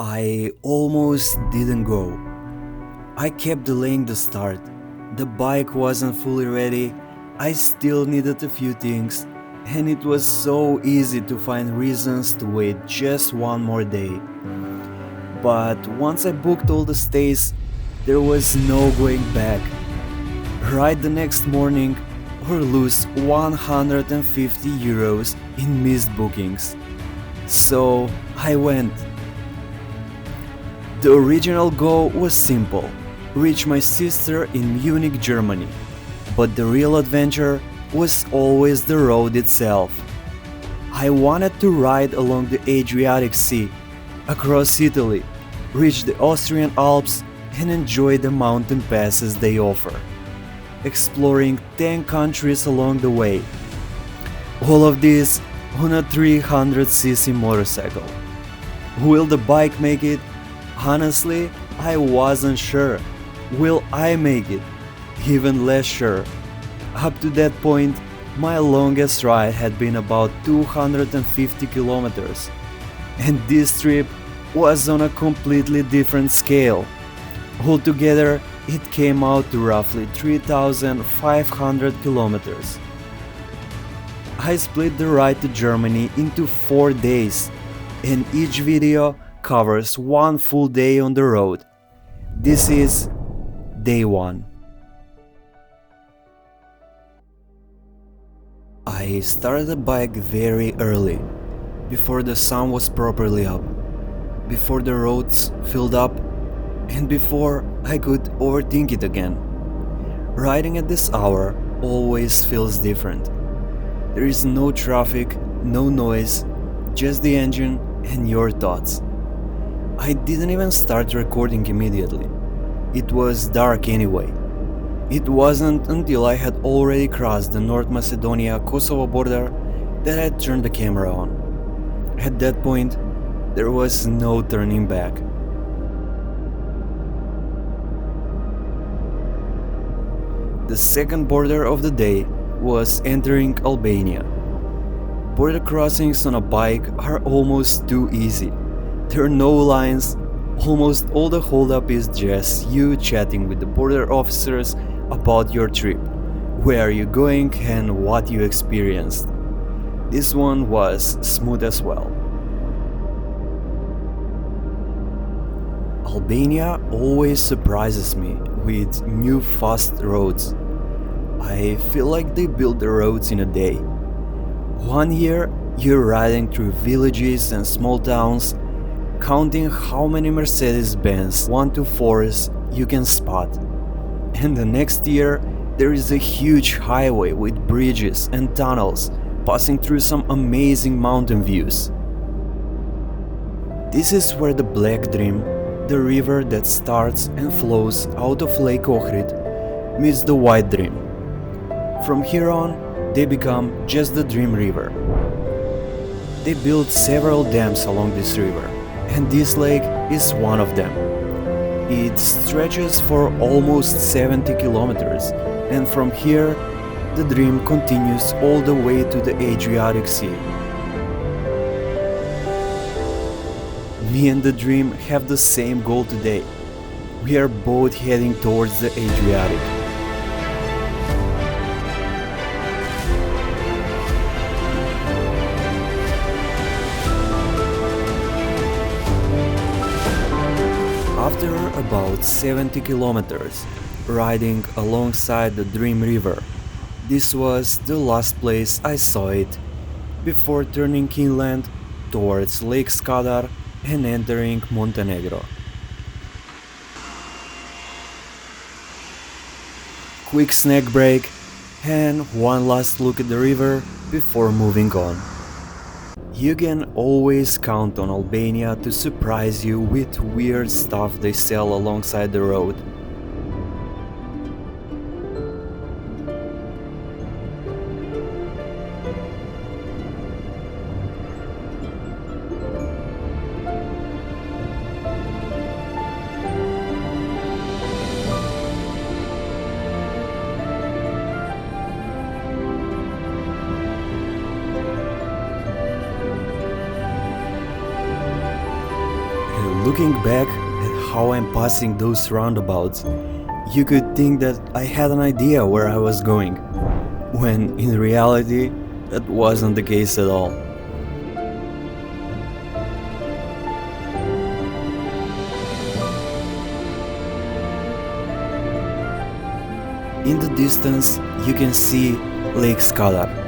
I almost didn't go. I kept delaying the start. The bike wasn't fully ready, I still needed a few things, and it was so easy to find reasons to wait just one more day. But once I booked all the stays, there was no going back. Ride the next morning or lose 150 euros in missed bookings. So I went. The original goal was simple: reach my sister in Munich, Germany. But the real adventure was always the road itself. I wanted to ride along the Adriatic Sea, across Italy, reach the Austrian Alps and enjoy the mountain passes they offer, exploring 10 countries along the way. All of this on a 300cc motorcycle. Will the bike make it? Honestly, I wasn't sure. Will I make it? Even less sure. Up to that point, my longest ride had been about 250 kilometers, and this trip was on a completely different scale. Altogether, it came out to roughly 3,500 kilometers. I split the ride to Germany into 4 days, and each video covers one full day on the road. This is day 1. I started the bike very early, before the sun was properly up, before the roads filled up, and before I could overthink it again. Riding at this hour always feels different. There is no traffic, no noise, just the engine and your thoughts. I didn't even start recording immediately. It was dark anyway. It wasn't until I had already crossed the North Macedonia-Kosovo border that I turned the camera on. At that point, there was no turning back. The second border of the day was entering Albania. Border crossings on a bike are almost too easy. There are no lines, almost all the holdup is just you chatting with the border officers about your trip, where you're going and what you experienced. This one was smooth as well. Albania always surprises me with new fast roads. I feel like they build the roads in a day. One year you're riding through villages and small towns, counting how many Mercedes-Benz 124s you can spot. And the next year there is a huge highway with bridges and tunnels passing through some amazing mountain views. This is where the Black Drim, the river that starts and flows out of Lake Ohrid, meets the White Drim. From here on, they become just the Drim River. They built several dams along this river, and this lake is one of them. It stretches for almost 70 kilometers, and from here, the Drim continues all the way to the Adriatic Sea. Me and the Drim have the same goal today. We are both heading towards the Adriatic. After about 70 kilometers, riding alongside the Drim River, this was the last place I saw it, before turning inland towards Lake Skadar and entering Montenegro. Quick snack break and one last look at the river before moving on. You can always count on Albania to surprise you with weird stuff they sell alongside the road. Looking back at how I'm passing those roundabouts, you could think that I had an idea where I was going, when in reality that wasn't the case at all. In the distance, you can see Lake Skadar.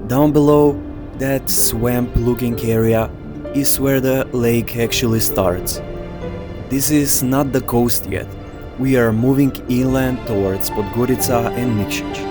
Down below, that swamp-looking area is where the lake actually starts. This is not the coast yet. We are moving inland towards Podgorica and Nikšić.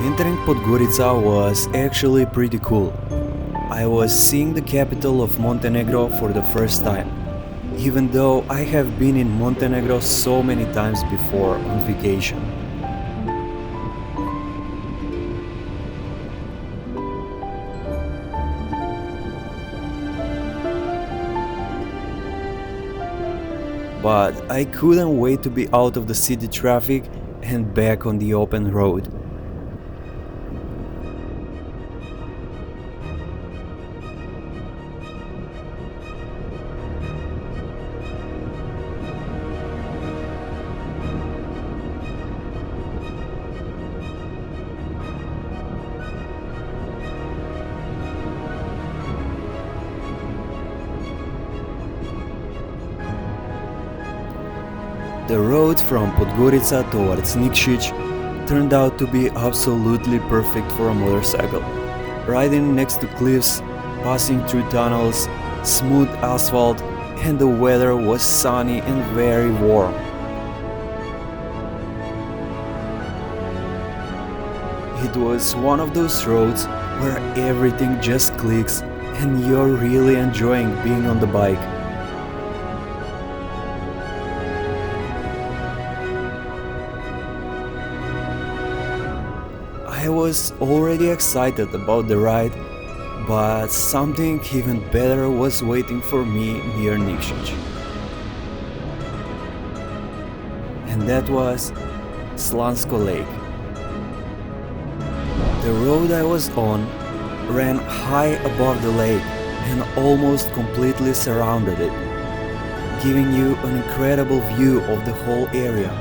Entering Podgorica was actually pretty cool. I was seeing the capital of Montenegro for the first time, even though I have been in Montenegro so many times before on vacation. But I couldn't wait to be out of the city traffic and back on the open road. The road from Podgorica towards Nikšić turned out to be absolutely perfect for a motorcycle. Riding next to cliffs, passing through tunnels, smooth asphalt, and the weather was sunny and very warm. It was one of those roads where everything just clicks and you're really enjoying being on the bike. I was already excited about the ride, but something even better was waiting for me near Nikšić. And that was Slansko Lake. The road I was on ran high above the lake and almost completely surrounded it, giving you an incredible view of the whole area.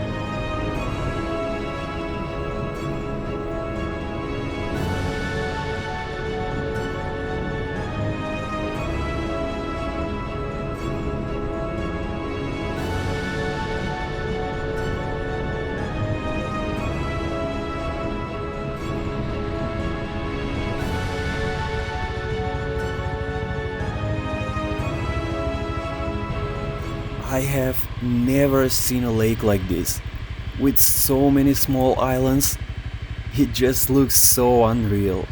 I have never seen a lake like this, with so many small islands. It just looks so unreal.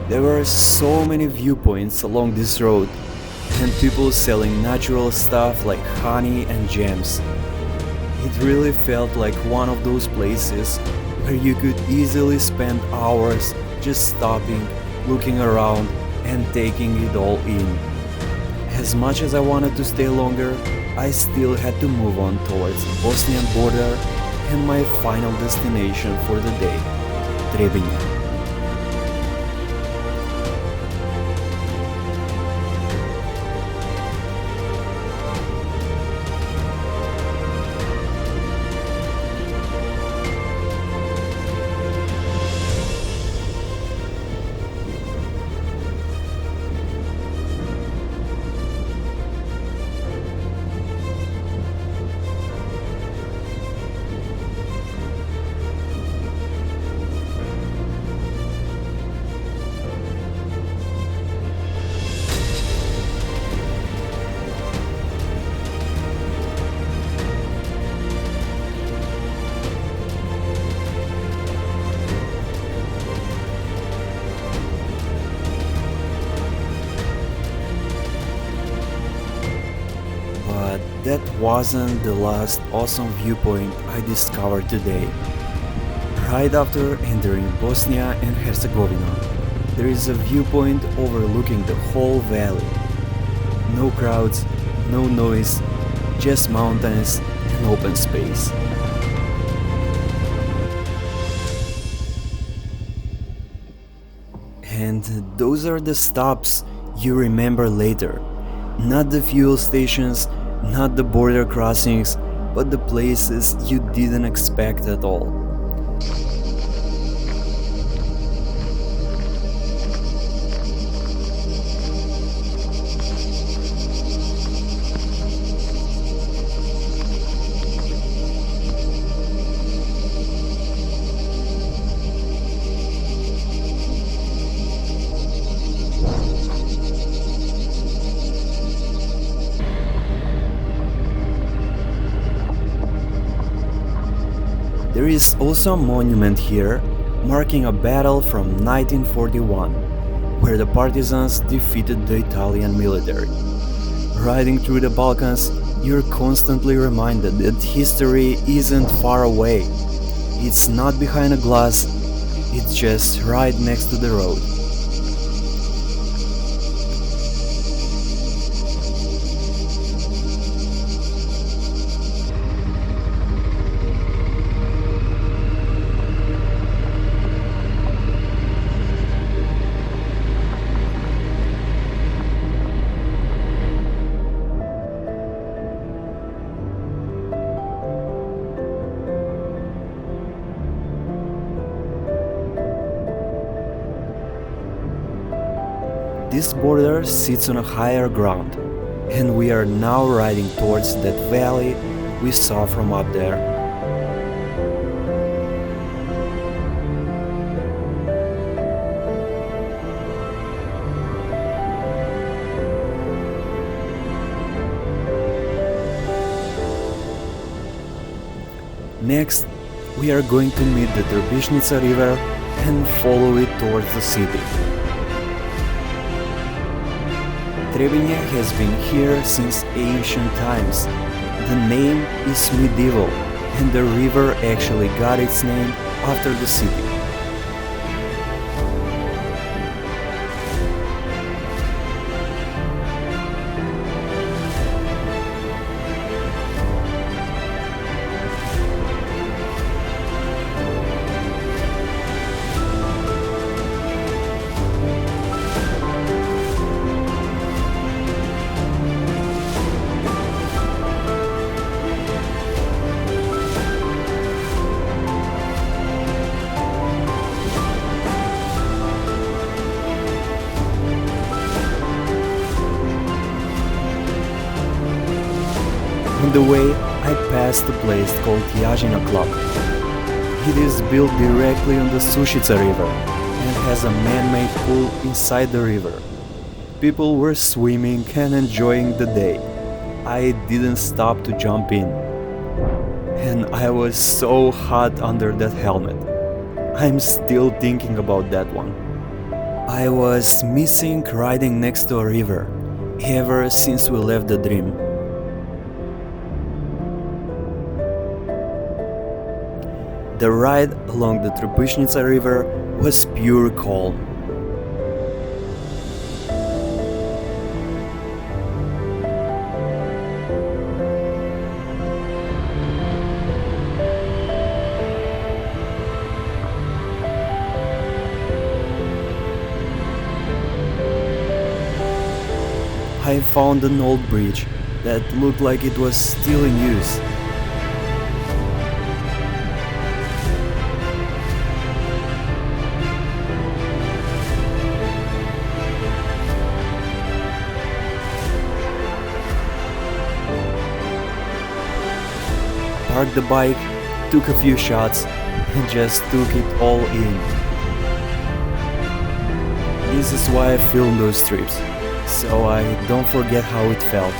There were so many viewpoints along this road, and people selling natural stuff like honey and jams. It really felt like one of those places where you could easily spend hours just stopping, looking around, and taking it all in. As much as I wanted to stay longer, I still had to move on towards the Bosnian border and my final destination for the day, Trebinje. But that wasn't the last awesome viewpoint I discovered today. Right after entering Bosnia and Herzegovina, there is a viewpoint overlooking the whole valley. No crowds, no noise, just mountains and open space. And those are the stops you remember later. Not the fuel stations, not the border crossings, but the places you didn't expect at all. There is also a monument here marking a battle from 1941, where the partisans defeated the Italian military. Riding through the Balkans, you're constantly reminded that history isn't far away. It's not behind a glass, it's just right next to the road. This border sits on a higher ground, and we are now riding towards that valley we saw from up there. Next, we are going to meet the Trebisnica River and follow it towards the city. Trebinje has been here since ancient times. The name is medieval, and the river actually got its name after the city. On the way, I passed a place called Yajina Club. It is built directly on the Sušica River and has a man-made pool inside the river. People were swimming and enjoying the day. I didn't stop to jump in. And I was so hot under that helmet. I'm still thinking about that one. I was missing riding next to a river ever since we left the Drim. The ride along the Trebisnica river was pure calm. I found an old bridge that looked like it was still in use. Parked the bike, took a few shots, and just took it all in. This is why I film those trips, so I don't forget how it felt.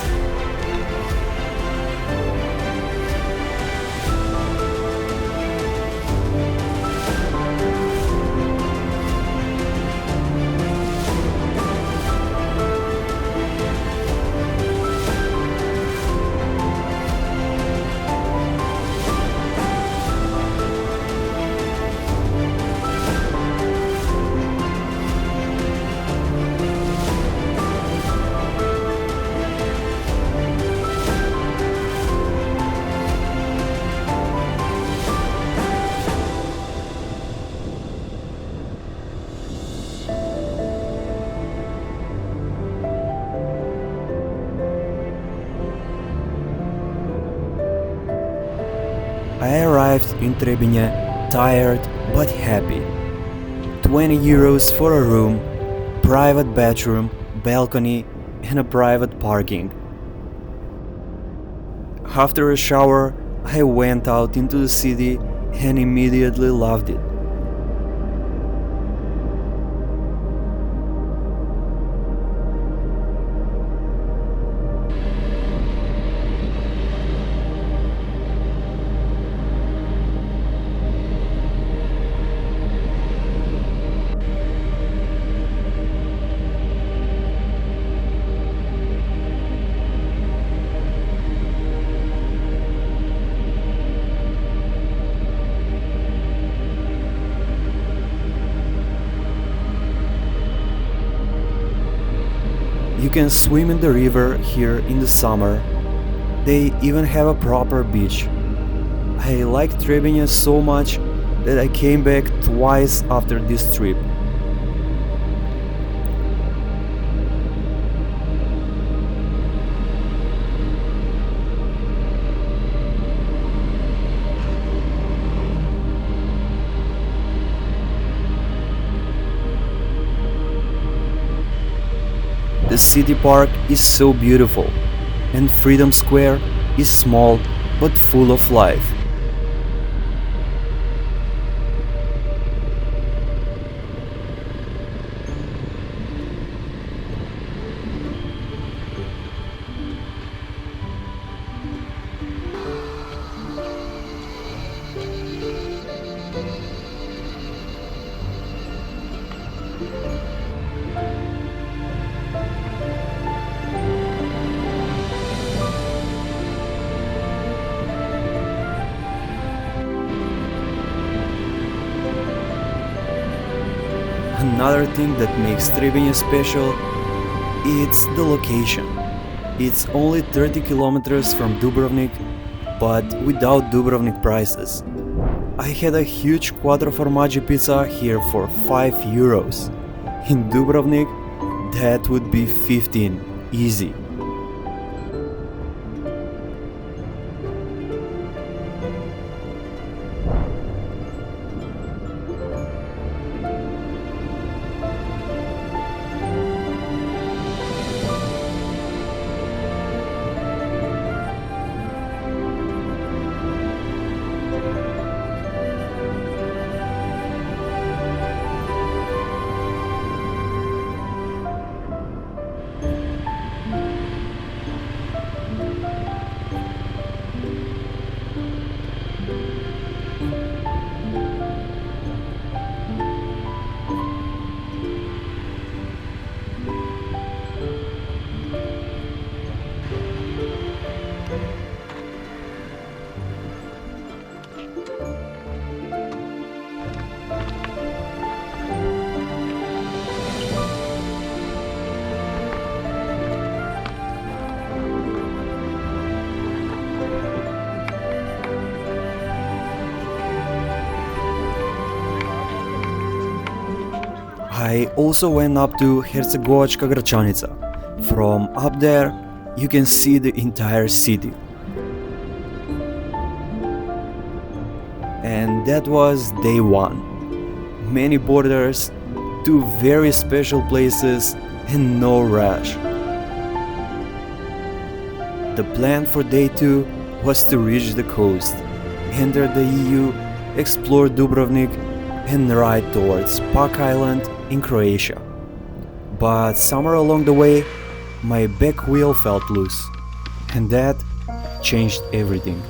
I arrived in Trebinje tired but happy. 20 euros for a room, private bathroom, balcony and a private parking. After a shower, I went out into the city and immediately loved it. You can swim in the river here in the summer. They even have a proper beach. I liked Trebinje so much that I came back twice after this trip. The city park is so beautiful, and Freedom Square is small but full of life. Another thing that makes Trebinje special, it's the location. It's only 30 kilometers from Dubrovnik, but without Dubrovnik prices. I had a huge quattro formaggi pizza here for 5 euros. In Dubrovnik, that would be 15, easy. I also went up to Herzegovina Gračanica. From up there, you can see the entire city. And that was day one. Many borders, 2 very special places, and no rush. The plan for day 2 was to reach the coast, enter the EU, explore Dubrovnik, and ride towards Pak Island in Croatia. But somewhere along the way, my back wheel felt loose, and that changed everything.